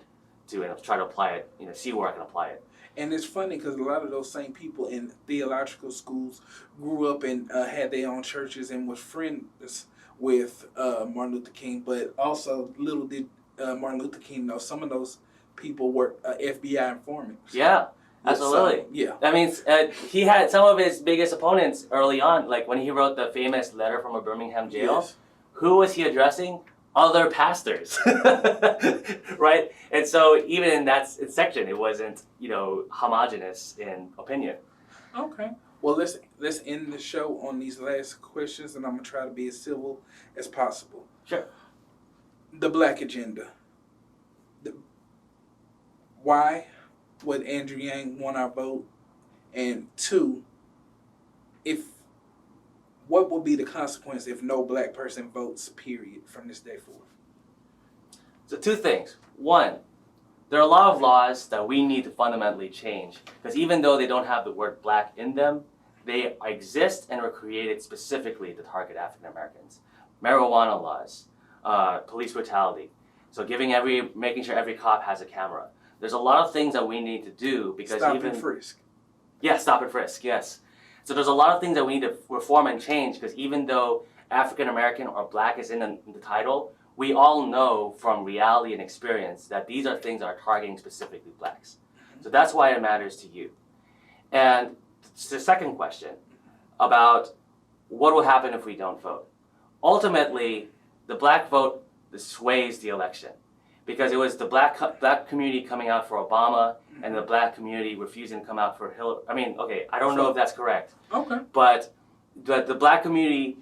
to try to apply it, see where I can apply it. And it's funny because a lot of those same people in theological schools grew up and had their own churches and was friends with Martin Luther King. But also, little did Martin Luther King know, some of those people were FBI informants. Yeah, absolutely. So, yeah. I mean, he had some of his biggest opponents early on, like when he wrote the famous letter from a Birmingham jail. Yes. Who was he addressing? Other pastors, right? And so even in that section, it wasn't, homogenous in opinion. Okay. Well, let's end the show on these last questions, and I'm gonna try to be as civil as possible. Sure. The Black agenda. Why would Andrew Yang want our vote? And 2, what will be the consequence if no black person votes, period, from this day forward? So 2 things. 1, there are a lot of laws that we need to fundamentally change, because even though they don't have the word black in them, they exist and were created specifically to target African Americans. Marijuana laws, police brutality. So making sure every cop has a camera. There's a lot of things that we need to do because Stop and frisk. Yes, stop and frisk, yes. So there's a lot of things that we need to reform and change because even though African American or black is in the title, we all know from reality and experience that these are things that are targeting specifically blacks. So that's why it matters to you. And the second question about what will happen if we don't vote. Ultimately, the black vote sways the election because it was the black community coming out for Obama and the black community refusing to come out for Hillary. I mean, okay, I don't know if that's correct. Okay. But the black community,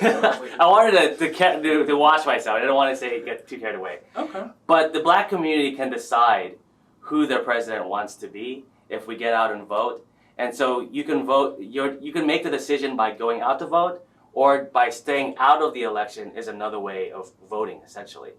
I wanted to watch myself. I didn't want to get too carried away. Okay. But the black community can decide who their president wants to be if we get out and vote. And so you can vote. You can make the decision by going out to vote, or by staying out of the election is another way of voting, essentially.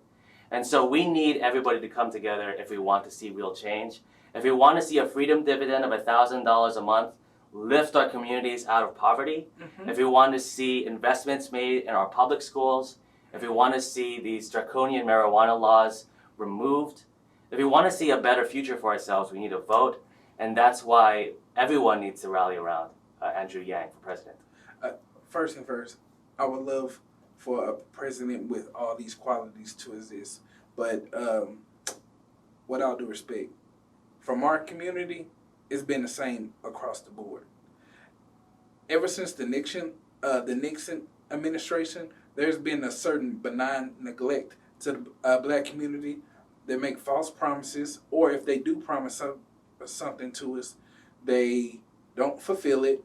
And so we need everybody to come together if we want to see real change. If we want to see a freedom dividend of $1,000 a month lift our communities out of poverty, if we want to see investments made in our public schools, if we want to see these draconian marijuana laws removed, if we want to see a better future for ourselves, we need to vote. And that's why everyone needs to rally around Andrew Yang for president. First and first, I would love for a president with all these qualities to exist. But with all due respect, from our community, it's been the same across the board. Ever since the Nixon administration, there's been a certain benign neglect to the black community. They make false promises, or if they do promise something to us, they don't fulfill it.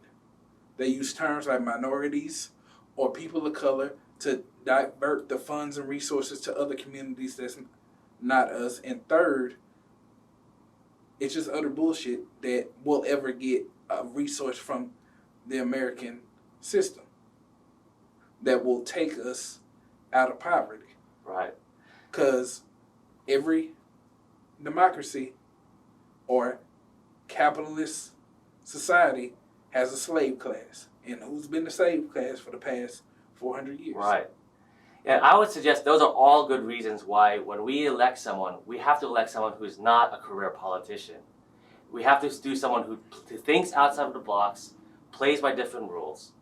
They use terms like minorities or people of color to divert the funds and resources to other communities that's not us. And third, it's just utter bullshit that we'll ever get a resource from the American system that will take us out of poverty. Right. Because every democracy or capitalist society has a slave class. And who's been the slave class for the past 400 years? Right. And I would suggest those are all good reasons why when we elect someone, we have to elect someone who's not a career politician. We have to do someone who thinks outside of the box, plays by different rules.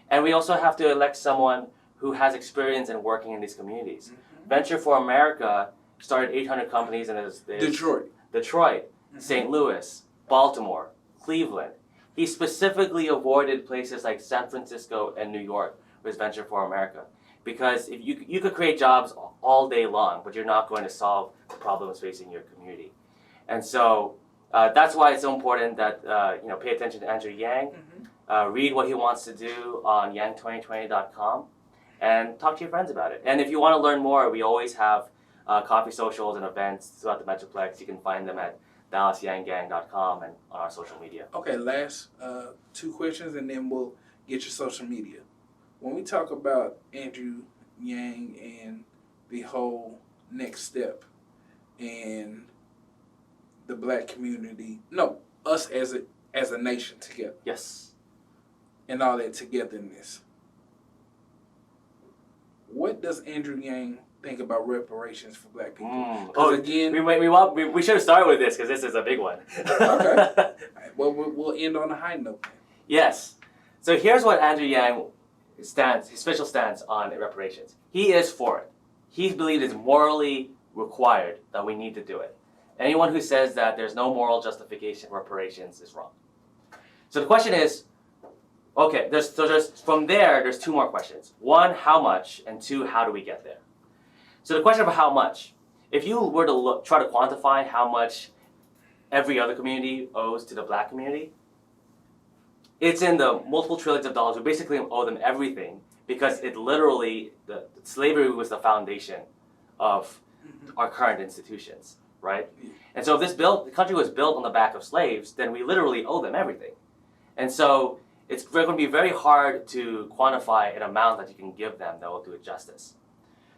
And we also have to elect someone who has experience in working in these communities. Venture for America started 800 companies in Detroit, St. Louis, Baltimore, Cleveland. He specifically avoided places like San Francisco and New York with Venture for America. Because if you could create jobs all day long, but you're not going to solve the problems facing your community. And so that's why it's so important that pay attention to Andrew Yang, read what he wants to do on yang2020.com, and talk to your friends about it. And if you want to learn more, we always have coffee socials and events throughout the Metroplex. You can find them at DallasYangGang.com and on our social media. Okay, last 2 questions, and then we'll get your social media. When we talk about Andrew Yang and the whole next step and the black community, us as a nation together. Yes. And all that togetherness. What does Andrew Yang think about reparations for black people? Again, we should have started with this because this is a big one. Okay. Right, well, we'll end on a high note. Yes. So here's what Andrew Yang his official stance on reparations. He is for it. He believes it's morally required that we need to do it. Anyone who says that there's no moral justification for reparations is wrong. So the question is, okay, there's 2 more questions. 1, how much? And 2, how do we get there? So the question of how much, if you were to try to quantify how much every other community owes to the black community, it's in the multiple trillions of dollars. We basically owe them everything because it literally, the slavery was the foundation of our current institutions, right? And so if the country was built on the back of slaves, then we literally owe them everything. And so it's going to be very hard to quantify an amount that you can give them that will do it justice.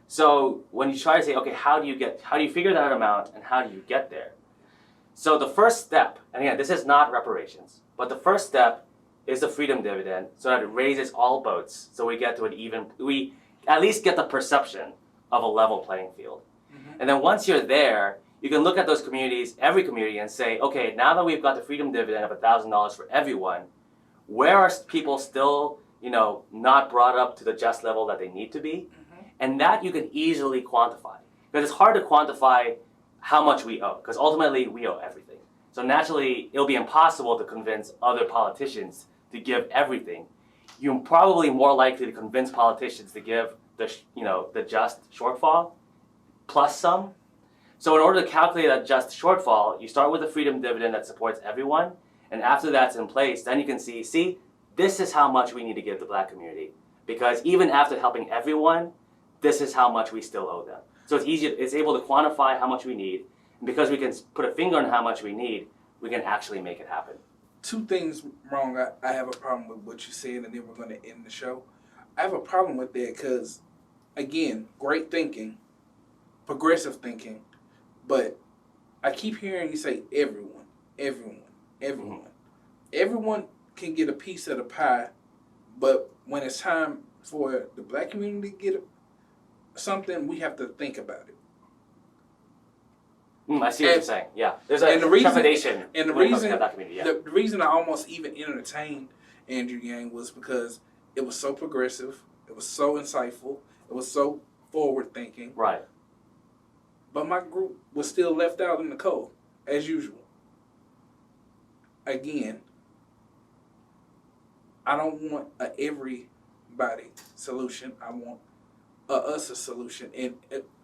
So when you try to say, okay, how do you figure that amount and how do you get there? So the first step, and again, this is not reparations, but the first step is the freedom dividend, so that it raises all boats, so we get to we at least get the perception of a level playing field. Mm-hmm. And then once you're there, you can look at those communities, every community, and say, okay, now that we've got the freedom dividend of $1,000 for everyone, where are people still, not brought up to the just level that they need to be? Mm-hmm. And that you can easily quantify. Because it's hard to quantify how much we owe, because ultimately we owe everything. So naturally, it'll be impossible to convince other politicians to give everything. You're probably more likely to convince politicians to give the just shortfall plus some. So in order to calculate that just shortfall, you start with a freedom dividend that supports everyone, and after that's in place, then you can see, this is how much we need to give the Black community, because even after helping everyone, this is how much we still owe them. So it's able to quantify how much we need, and because we can put a finger on how much we need, we can actually make it happen. Two things wrong. I have a problem with what you said, and then we're going to end the show. I have a problem with that because, again, great thinking, progressive thinking, but I keep hearing you say everyone. Mm-hmm. Everyone can get a piece of the pie, but when it's time for the Black community to get something, we have to think about it. I see what you're saying. Yeah, there's a trepidation. And the reason I almost even entertained Andrew Yang was because it was so progressive, it was so insightful, it was so forward thinking. Right. But my group was still left out in the cold, as usual. Again, I don't want a everybody solution. I want a us a solution. And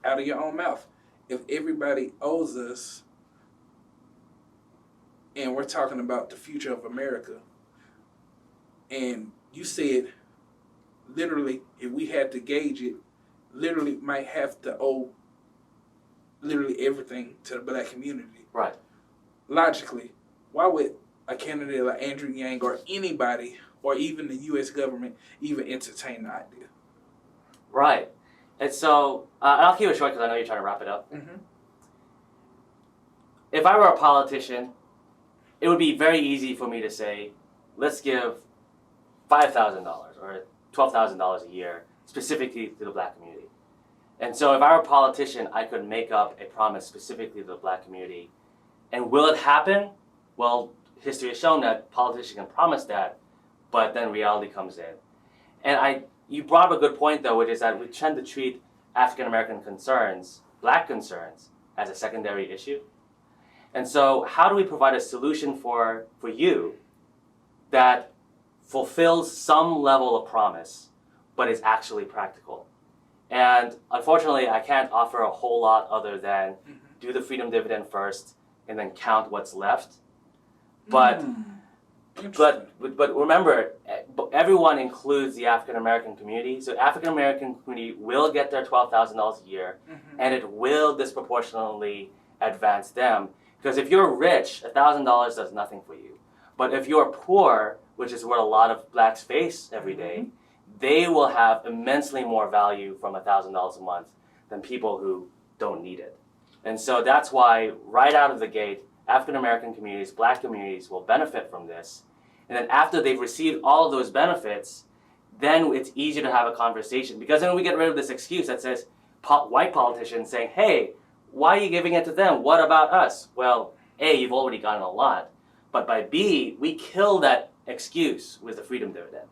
out of your own mouth, if everybody owes us, and we're talking about the future of America, and you said, literally, if we had to gauge it, literally might have to owe literally everything to the Black community. Right. Logically, why would a candidate like Andrew Yang or anybody, or even the U.S. government, even entertain the idea? Right. And so, I'll keep it short because I know you're trying to wrap it up. Mm-hmm. If I were a politician, it would be very easy for me to say, let's give $5,000 or $12,000 a year specifically to the Black community. And so if I were a politician, I could make up a promise specifically to the Black community. And will it happen? Well, history has shown that politicians can promise that, but then reality comes in. And you brought up a good point, though, which is that we tend to treat African-American concerns, Black concerns, as a secondary issue. And so how do we provide a solution for you that fulfills some level of promise, but is actually practical? And unfortunately, I can't offer a whole lot other than do the freedom dividend first and then count what's left. But remember, everyone includes the African-American community. So African-American community will get their $12,000 a year, and it will disproportionately advance them. Because if you're rich, $1,000 does nothing for you. But if you're poor, which is what a lot of Blacks face every day, they will have immensely more value from $1,000 a month than people who don't need it. And so that's why right out of the gate, African-American communities, Black communities will benefit from this. And then after they've received all of those benefits, then it's easier to have a conversation. Because then we get rid of this excuse that says, white politicians saying, hey, why are you giving it to them? What about us? Well, A, you've already gotten a lot. But by B, we kill that excuse with the freedom dividend.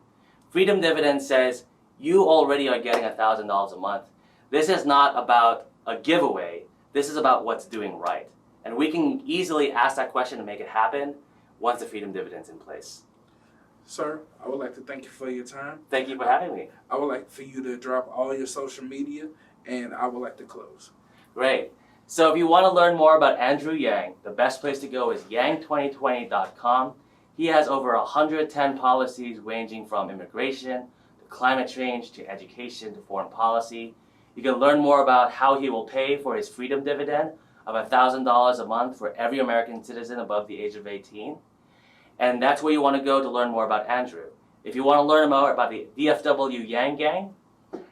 Freedom dividend says, you already are getting $1,000 a month. This is not about a giveaway. This is about what's doing right. And we can easily ask that question and make it happen once the freedom dividend's in place. Sir, I would like to thank you for your time. Thank you for having me. I would like for you to drop all your social media, and I would like to close. Great. So if you want to learn more about Andrew Yang, the best place to go is yang2020.com. He has over 110 policies ranging from immigration to climate change to education to foreign policy. You can learn more about how he will pay for his freedom dividend of $1,000 a month for every American citizen above the age of 18. And that's where you want to go to learn more about Andrew. If you want to learn more about the DFW Yang Gang,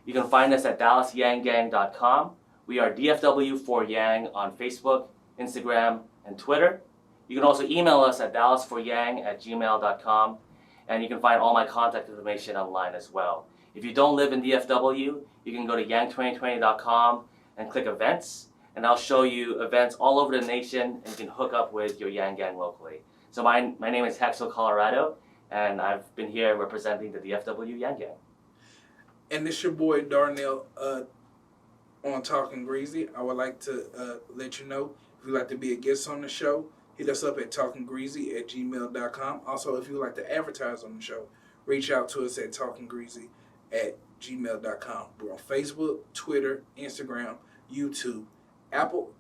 you can find us at DallasYangGang.com. We are DFW for Yang on Facebook, Instagram, and Twitter. You can also email us at dallasforyang@gmail.com, and you can find all my contact information online as well. If you don't live in DFW, you can go to yang2020.com and click events, and I'll show you events all over the nation, and you can hook up with your Yang Gang locally. So my name is Hexel Colorado, and I've been here representing the DFW Yang Gang. And this your boy Darnell on Talking Greasy. I would like to let you know, if you'd like to be a guest on the show, hit us up at talkingreasy@gmail.com. Also, if you'd like to advertise on the show, reach out to us at talkingreasy@gmail.com. We're on Facebook, Twitter, Instagram, YouTube, Apple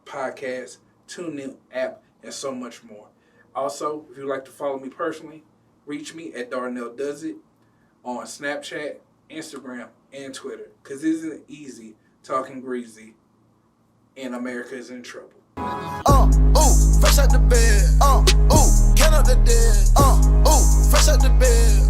Podcasts, TuneIn app, and so much more. Also, if you'd like to follow me personally, reach me at Darnell Does It on Snapchat, Instagram, and Twitter. Because it isn't easy talking greasy, and America is in trouble. Fresh out the bed. Can up the dead. Fresh out the bed.